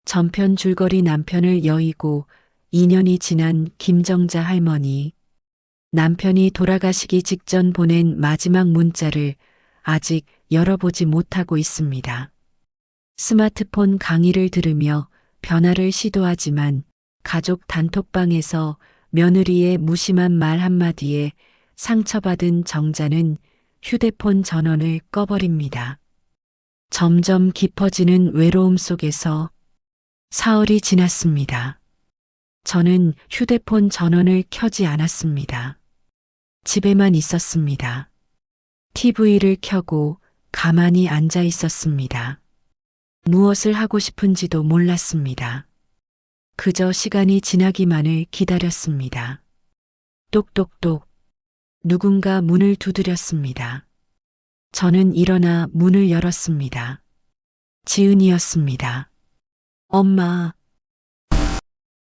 전편 줄거리 남편을 여의고 2년이 지난 김정자 할머니. 남편이 돌아가시기 직전 보낸 마지막 문자를 아직 열어보지 못하고 있습니다. 스마트폰 강의를 들으며 변화를 시도하지만 가족 단톡방에서 며느리의 무심한 말 한마디에 상처받은 정자는 휴대폰 전원을 꺼버립니다. 점점 깊어지는 외로움 속에서 사흘이 지났습니다. 저는 휴대폰 전원을 켜지 않았습니다. 집에만 있었습니다. TV를 켜고 가만히 앉아 있었습니다. 무엇을 하고 싶은지도 몰랐습니다. 그저 시간이 지나기만을 기다렸습니다. 똑똑똑. 누군가 문을 두드렸습니다. 저는 일어나 문을 열었습니다. 지은이었습니다. 엄마.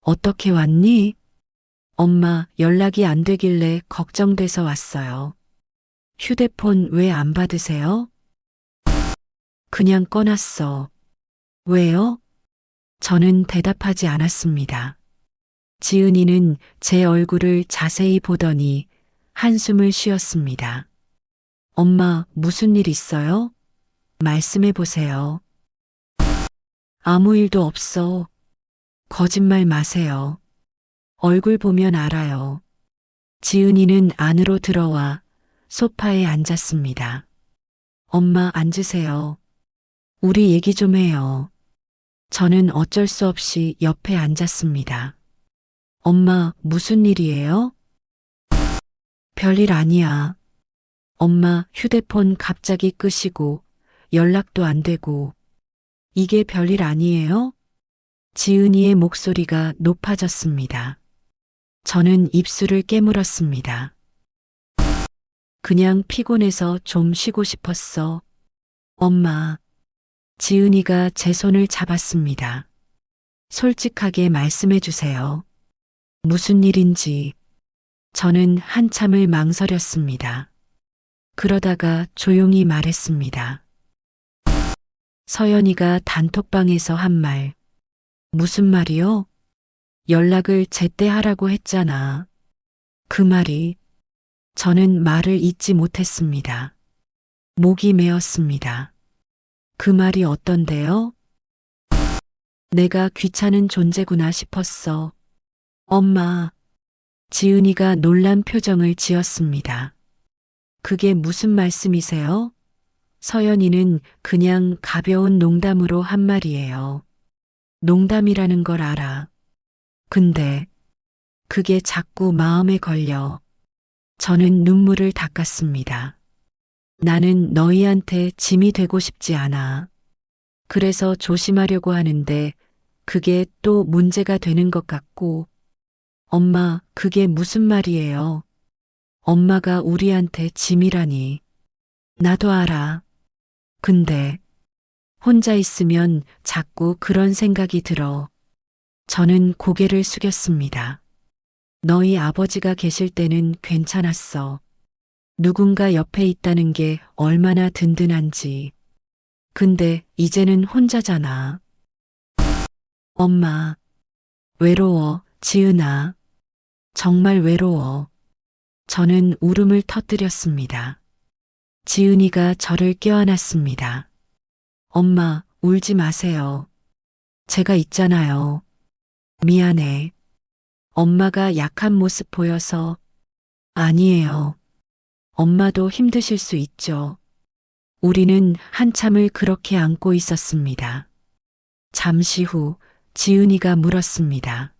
어떻게 왔니? 엄마, 연락이 안 되길래 걱정돼서 왔어요. 휴대폰 왜 안 받으세요? 그냥 꺼놨어. 왜요? 저는 대답하지 않았습니다. 지은이는 제 얼굴을 자세히 보더니 한숨을 쉬었습니다. 엄마, 무슨 일 있어요? 말씀해 보세요. 아무 일도 없어. 거짓말 마세요. 얼굴 보면 알아요. 지은이는 안으로 들어와 소파에 앉았습니다. 엄마, 앉으세요. 우리 얘기 좀 해요. 저는 어쩔 수 없이 옆에 앉았습니다. 엄마, 무슨 일이에요? 별일 아니야. 엄마, 휴대폰 갑자기 끄시고 연락도 안 되고. 이게 별일 아니에요? 지은이의 목소리가 높아졌습니다. 저는 입술을 깨물었습니다. 그냥 피곤해서 좀 쉬고 싶었어. 엄마. 지은이가 제 손을 잡았습니다. 솔직하게 말씀해 주세요. 무슨 일인지. 저는 한참을 망설였습니다. 그러다가 조용히 말했습니다. 서연이가 단톡방에서 한 말. 무슨 말이요? 연락을 제때 하라고 했잖아. 그 말이. 저는 말을 잇지 못했습니다. 목이 메었습니다. 그 말이 어떤데요? 내가 귀찮은 존재구나 싶었어. 엄마. 지은이가 놀란 표정을 지었습니다. 그게 무슨 말씀이세요? 서연이는 그냥 가벼운 농담으로 한 말이에요. 농담이라는 걸 알아. 근데 그게 자꾸 마음에 걸려. 저는 눈물을 닦았습니다. 나는 너희한테 짐이 되고 싶지 않아. 그래서 조심하려고 하는데 그게 또 문제가 되는 것 같고. 엄마, 그게 무슨 말이에요? 엄마가 우리한테 짐이라니. 나도 알아. 근데 혼자 있으면 자꾸 그런 생각이 들어. 저는 고개를 숙였습니다. 너희 아버지가 계실 때는 괜찮았어. 누군가 옆에 있다는 게 얼마나 든든한지. 근데 이제는 혼자잖아. 엄마. 외로워, 지은아. 정말 외로워. 저는 울음을 터뜨렸습니다. 지은이가 저를 껴안았습니다. 엄마, 울지 마세요. 제가 있잖아요. 미안해. 엄마가 약한 모습 보여서. 아니에요. 엄마도 힘드실 수 있죠. 우리는 한참을 그렇게 안고 있었습니다. 잠시 후 지은이가 물었습니다.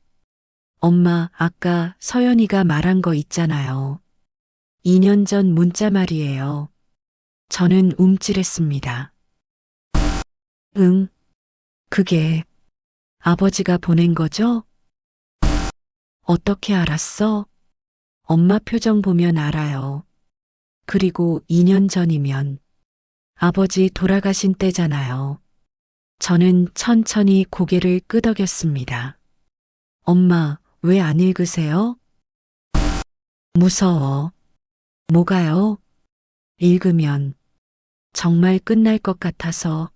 엄마, 아까 서연이가 말한 거 있잖아요. 2년 전 문자 말이에요. 저는 움찔했습니다. 응, 그게 아버지가 보낸 거죠? 어떻게 알았어? 엄마 표정 보면 알아요. 그리고 2년 전이면 아버지 돌아가신 때잖아요. 저는 천천히 고개를 끄덕였습니다. 엄마, 왜 안 읽으세요? 무서워. 뭐가요? 읽으면 정말 끝날 것 같아서.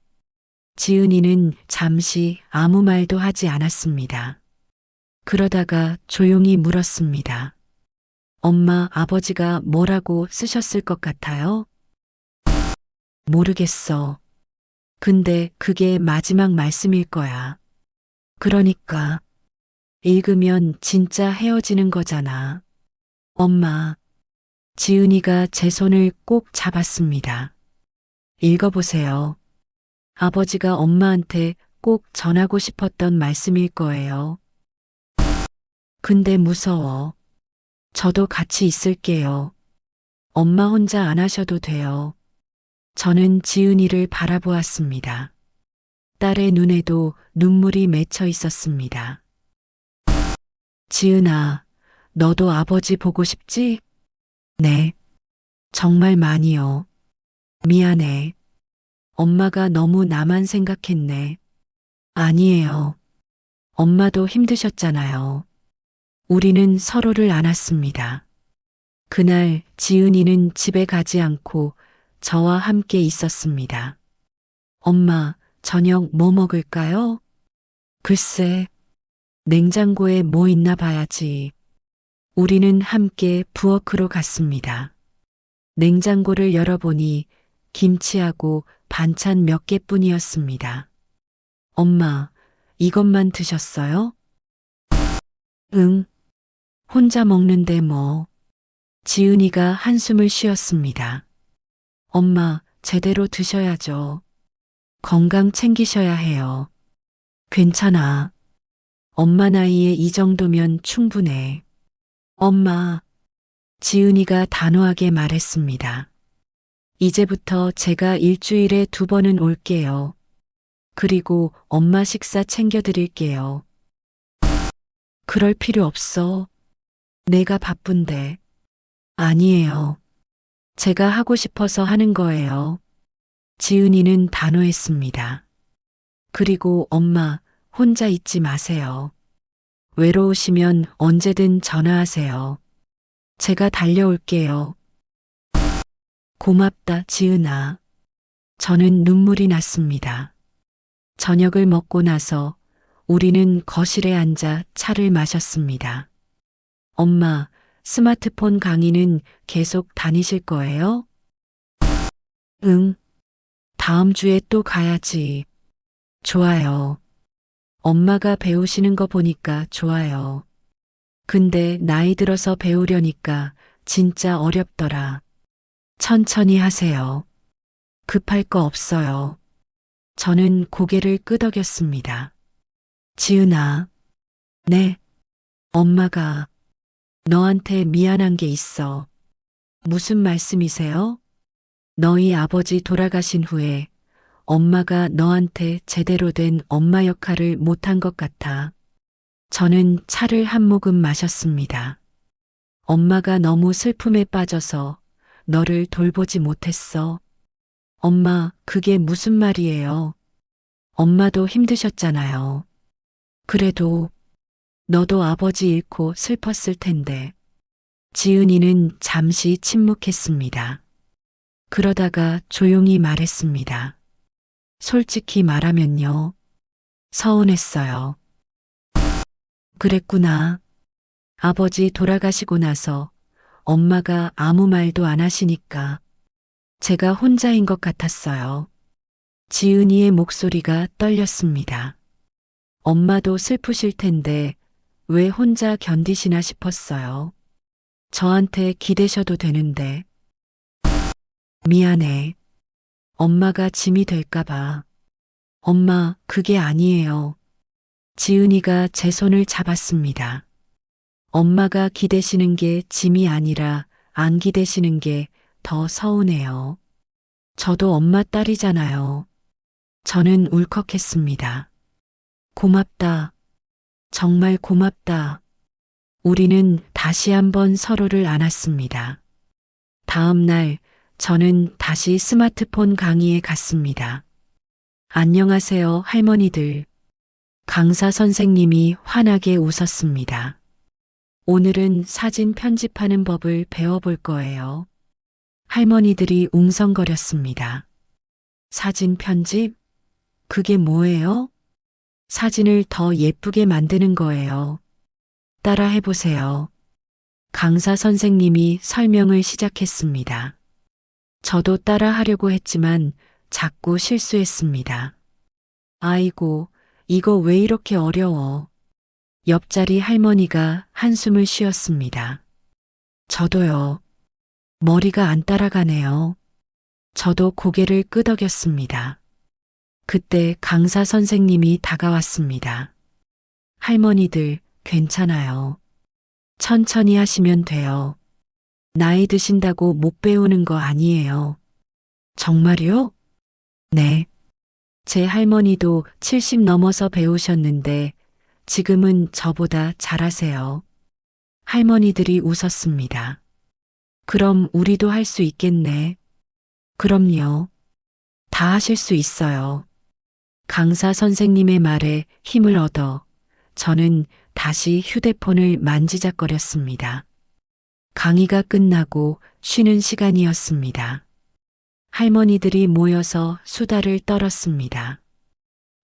지은이는 잠시 아무 말도 하지 않았습니다. 그러다가 조용히 물었습니다. 엄마, 아버지가 뭐라고 쓰셨을 것 같아요? 모르겠어. 근데 그게 마지막 말씀일 거야. 그러니까 읽으면 진짜 헤어지는 거잖아. 엄마, 지은이가 제 손을 꼭 잡았습니다. 읽어보세요. 아버지가 엄마한테 꼭 전하고 싶었던 말씀일 거예요. 근데 무서워. 저도 같이 있을게요. 엄마 혼자 안 하셔도 돼요. 저는 지은이를 바라보았습니다. 딸의 눈에도 눈물이 맺혀 있었습니다. 지은아, 너도 아버지 보고 싶지? 네, 정말 많이요. 미안해. 엄마가 너무 나만 생각했네. 아니에요. 엄마도 힘드셨잖아요. 우리는 서로를 안았습니다. 그날 지은이는 집에 가지 않고 저와 함께 있었습니다. 엄마, 저녁 뭐 먹을까요? 글쎄, 냉장고에 뭐 있나 봐야지. 우리는 함께 부엌으로 갔습니다. 냉장고를 열어보니 김치하고 반찬 몇 개뿐이었습니다. 엄마, 이것만 드셨어요? 응, 혼자 먹는데 뭐. 지은이가 한숨을 쉬었습니다. 엄마, 제대로 드셔야죠. 건강 챙기셔야 해요. 괜찮아. 엄마 나이에 이 정도면 충분해. 엄마, 지은이가 단호하게 말했습니다. 이제부터 제가 일주일에 2번은 올게요. 그리고 엄마 식사 챙겨드릴게요. 그럴 필요 없어. 내가 바쁜데. 아니에요. 제가 하고 싶어서 하는 거예요. 지은이는 단호했습니다. 그리고 엄마, 혼자 있지 마세요. 외로우시면 언제든 전화하세요. 제가 달려올게요. 고맙다, 지은아. 저는 눈물이 났습니다. 저녁을 먹고 나서 우리는 거실에 앉아 차를 마셨습니다. 엄마, 스마트폰 강의는 계속 다니실 거예요? 응. 다음 주에 또 가야지. 좋아요. 엄마가 배우시는 거 보니까 좋아요. 근데 나이 들어서 배우려니까 진짜 어렵더라. 천천히 하세요. 급할 거 없어요. 저는 고개를 끄덕였습니다. 지은아. 네. 엄마가 너한테 미안한 게 있어. 무슨 말씀이세요? 너희 아버지 돌아가신 후에 엄마가 너한테 제대로 된 엄마 역할을 못한 것 같아. 저는 차를 한 모금 마셨습니다. 엄마가 너무 슬픔에 빠져서 너를 돌보지 못했어. 엄마, 그게 무슨 말이에요? 엄마도 힘드셨잖아요. 그래도 너도 아버지 잃고 슬펐을 텐데. 지은이는 잠시 침묵했습니다. 그러다가 조용히 말했습니다. 솔직히 말하면요. 서운했어요. 그랬구나. 아버지 돌아가시고 나서 엄마가 아무 말도 안 하시니까 제가 혼자인 것 같았어요. 지은이의 목소리가 떨렸습니다. 엄마도 슬프실 텐데 왜 혼자 견디시나 싶었어요. 저한테 기대셔도 되는데. 미안해. 엄마가 짐이 될까봐. 엄마, 그게 아니에요. 지은이가 제 손을 잡았습니다. 엄마가 기대시는 게 짐이 아니라 안 기대시는 게 더 서운해요. 저도 엄마 딸이잖아요. 저는 울컥했습니다. 고맙다. 정말 고맙다. 우리는 다시 한번 서로를 안았습니다. 다음 날 저는 다시 스마트폰 강의에 갔습니다. 안녕하세요, 할머니들. 강사 선생님이 환하게 웃었습니다. 오늘은 사진 편집하는 법을 배워볼 거예요. 할머니들이 웅성거렸습니다. 사진 편집? 그게 뭐예요? 사진을 더 예쁘게 만드는 거예요. 따라 해보세요. 강사 선생님이 설명을 시작했습니다. 저도 따라 하려고 했지만 자꾸 실수했습니다. 아이고, 이거 왜 이렇게 어려워? 옆자리 할머니가 한숨을 쉬었습니다. 저도요. 머리가 안 따라가네요. 저도 고개를 끄덕였습니다. 그때 강사 선생님이 다가왔습니다. 할머니들, 괜찮아요. 천천히 하시면 돼요. 나이 드신다고 못 배우는 거 아니에요. 정말요? 네. 제 할머니도 70 넘어서 배우셨는데 지금은 저보다 잘하세요. 할머니들이 웃었습니다. 그럼 우리도 할 수 있겠네. 그럼요. 다 하실 수 있어요. 강사 선생님의 말에 힘을 얻어 저는 다시 휴대폰을 만지작거렸습니다. 강의가 끝나고 쉬는 시간이었습니다. 할머니들이 모여서 수다를 떨었습니다.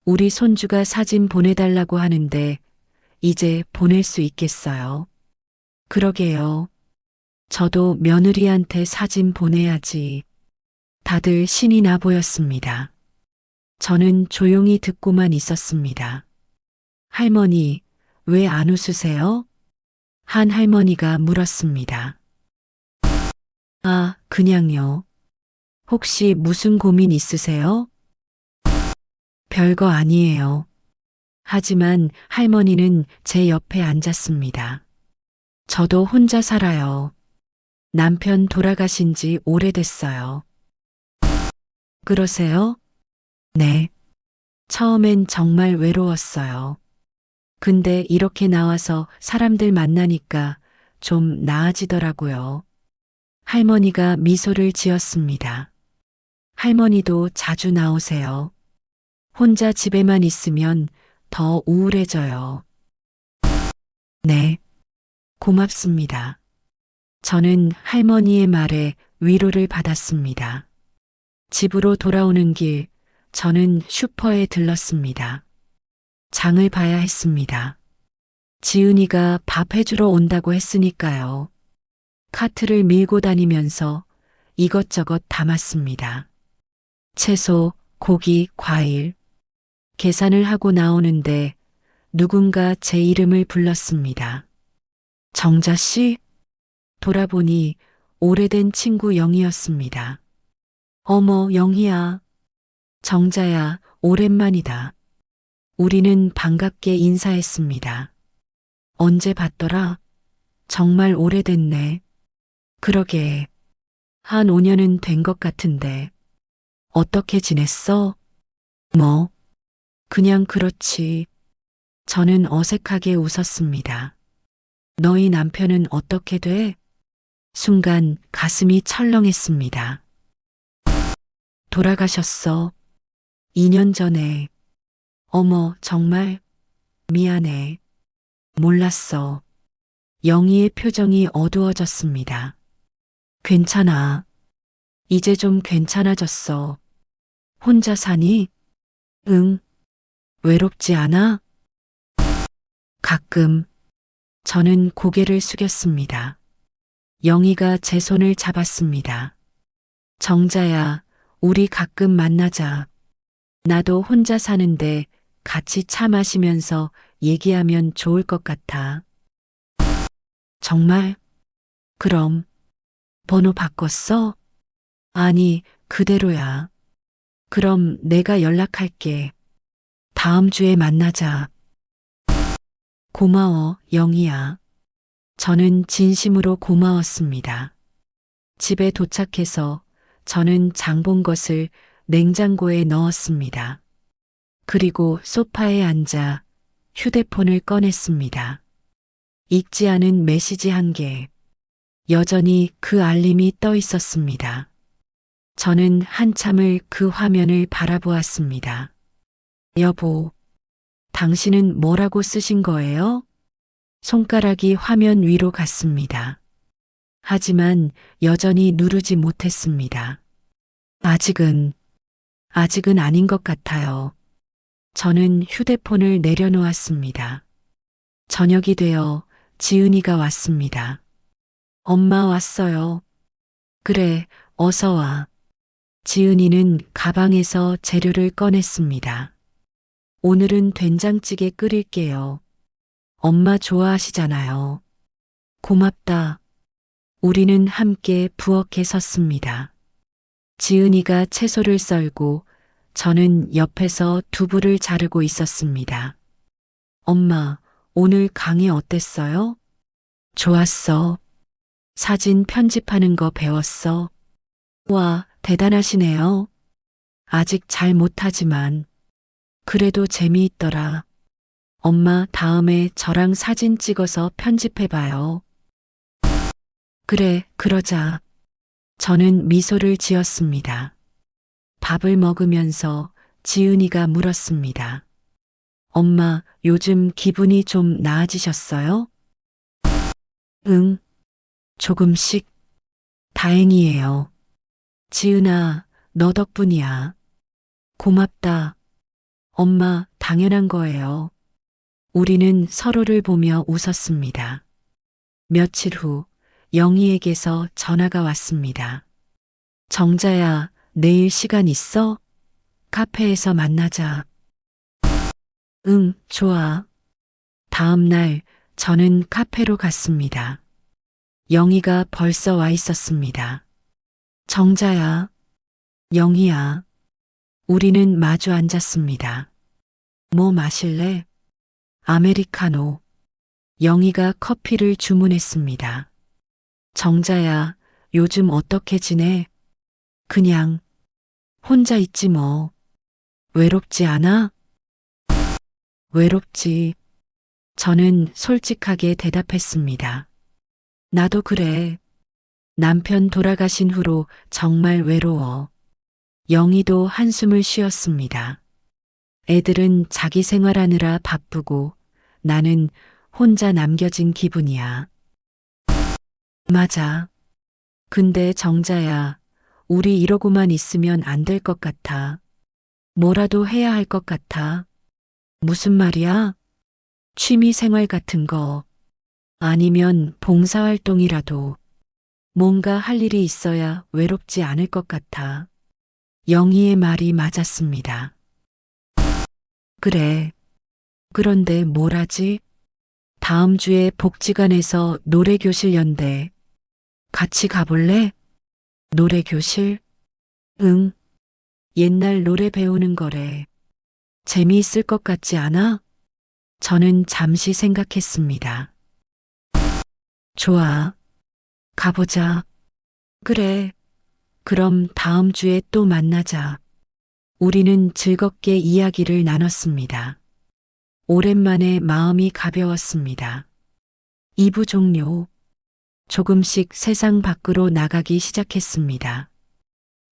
우리 손주가 사진 보내달라고 하는데 이제 보낼 수 있겠어요? 그러게요. 저도 며느리한테 사진 보내야지. 다들 신이 나 보였습니다. 저는 조용히 듣고만 있었습니다. 할머니, 왜 안 웃으세요? 한 할머니가 물었습니다. 아, 그냥요. 혹시 무슨 고민 있으세요? 별거 아니에요. 하지만 할머니는 제 옆에 앉았습니다. 저도 혼자 살아요. 남편 돌아가신 지 오래됐어요. 그러세요? 네. 처음엔 정말 외로웠어요. 근데 이렇게 나와서 사람들 만나니까 좀 나아지더라고요. 할머니가 미소를 지었습니다. 할머니도 자주 나오세요. 혼자 집에만 있으면 더 우울해져요. 네. 고맙습니다. 저는 할머니의 말에 위로를 받았습니다. 집으로 돌아오는 길, 저는 슈퍼에 들렀습니다. 장을 봐야 했습니다. 지은이가 밥 해주러 온다고 했으니까요. 카트를 밀고 다니면서 이것저것 담았습니다. 채소, 고기, 과일. 계산을 하고 나오는데 누군가 제 이름을 불렀습니다. 정자 씨? 돌아보니 오래된 친구 영희였습니다. 어머, 영희야. 정자야, 오랜만이다. 우리는 반갑게 인사했습니다. 언제 봤더라? 정말 오래됐네. 그러게. 한 5년은 된 것 같은데. 어떻게 지냈어? 뭐? 그냥 그렇지. 저는 어색하게 웃었습니다. 너희 남편은 어떻게 돼? 순간 가슴이 철렁했습니다. 돌아가셨어. 2년 전에. 어머, 정말 미안해. 몰랐어. 영희의 표정이 어두워졌습니다. 괜찮아. 이제 좀 괜찮아졌어. 혼자 사니? 응. 외롭지 않아? 가끔. 저는 고개를 숙였습니다. 영희가 제 손을 잡았습니다. 정자야, 우리 가끔 만나자. 나도 혼자 사는데 같이 차 마시면서 얘기하면 좋을 것 같아. 정말? 그럼. 번호 바꿨어? 아니, 그대로야. 그럼 내가 연락할게. 다음 주에 만나자. 고마워, 영희야. 저는 진심으로 고마웠습니다. 집에 도착해서 저는 장본 것을 냉장고에 넣었습니다. 그리고 소파에 앉아 휴대폰을 꺼냈습니다. 읽지 않은 메시지 한 개. 여전히 그 알림이 떠 있었습니다. 저는 한참을 그 화면을 바라보았습니다. 여보, 당신은 뭐라고 쓰신 거예요? 손가락이 화면 위로 갔습니다. 하지만 여전히 누르지 못했습니다. 아직은 아닌 것 같아요. 저는 휴대폰을 내려놓았습니다. 저녁이 되어 지은이가 왔습니다. 엄마 왔어요. 그래, 어서 와. 지은이는 가방에서 재료를 꺼냈습니다. 오늘은 된장찌개 끓일게요. 엄마 좋아하시잖아요. 고맙다. 우리는 함께 부엌에 섰습니다. 지은이가 채소를 썰고 저는 옆에서 두부를 자르고 있었습니다. 엄마, 오늘 강의 어땠어요? 좋았어. 사진 편집하는 거 배웠어. 와, 대단하시네요. 아직 잘 못하지만 그래도 재미있더라. 엄마 다음에 저랑 사진 찍어서 편집해봐요. 그래, 그러자. 저는 미소를 지었습니다. 밥을 먹으면서 지은이가 물었습니다. 엄마, 요즘 기분이 좀 나아지셨어요? 응, 조금씩. 다행이에요. 지은아, 너 덕분이야. 고맙다. 엄마, 당연한 거예요. 우리는 서로를 보며 웃었습니다. 며칠 후 영희에게서 전화가 왔습니다. 정자야, 내일 시간 있어? 카페에서 만나자. 응, 좋아. 다음 날 저는 카페로 갔습니다. 영희가 벌써 와 있었습니다. 정자야, 영희야. 우리는 마주 앉았습니다. 뭐 마실래? 아메리카노. 영희가 커피를 주문했습니다. 정자야, 요즘 어떻게 지내? 그냥 혼자 있지 뭐. 외롭지 않아? 외롭지. 저는 솔직하게 대답했습니다. 나도 그래. 남편 돌아가신 후로 정말 외로워. 영희도 한숨을 쉬었습니다. 애들은 자기 생활하느라 바쁘고 나는 혼자 남겨진 기분이야. 맞아. 근데 정자야, 우리 이러고만 있으면 안 될 것 같아. 뭐라도 해야 할 것 같아. 무슨 말이야? 취미 생활 같은 거. 아니면 봉사활동이라도. 뭔가 할 일이 있어야 외롭지 않을 것 같아. 영희의 말이 맞았습니다. 그래. 그런데 뭘 하지? 다음 주에 복지관에서 노래교실 연대. 같이 가볼래? 노래교실? 응. 옛날 노래 배우는 거래. 재미있을 것 같지 않아? 저는 잠시 생각했습니다. 좋아. 가보자. 그래. 그럼 다음 주에 또 만나자. 우리는 즐겁게 이야기를 나눴습니다. 오랜만에 마음이 가벼웠습니다. 2부 종료. 조금씩 세상 밖으로 나가기 시작했습니다.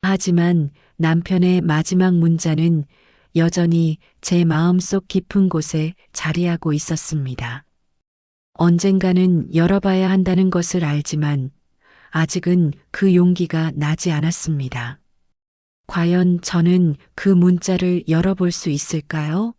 하지만 남편의 마지막 문자는 여전히 제 마음속 깊은 곳에 자리하고 있었습니다. 언젠가는 열어봐야 한다는 것을 알지만 아직은 그 용기가 나지 않았습니다. 과연 저는 그 문자를 열어볼 수 있을까요?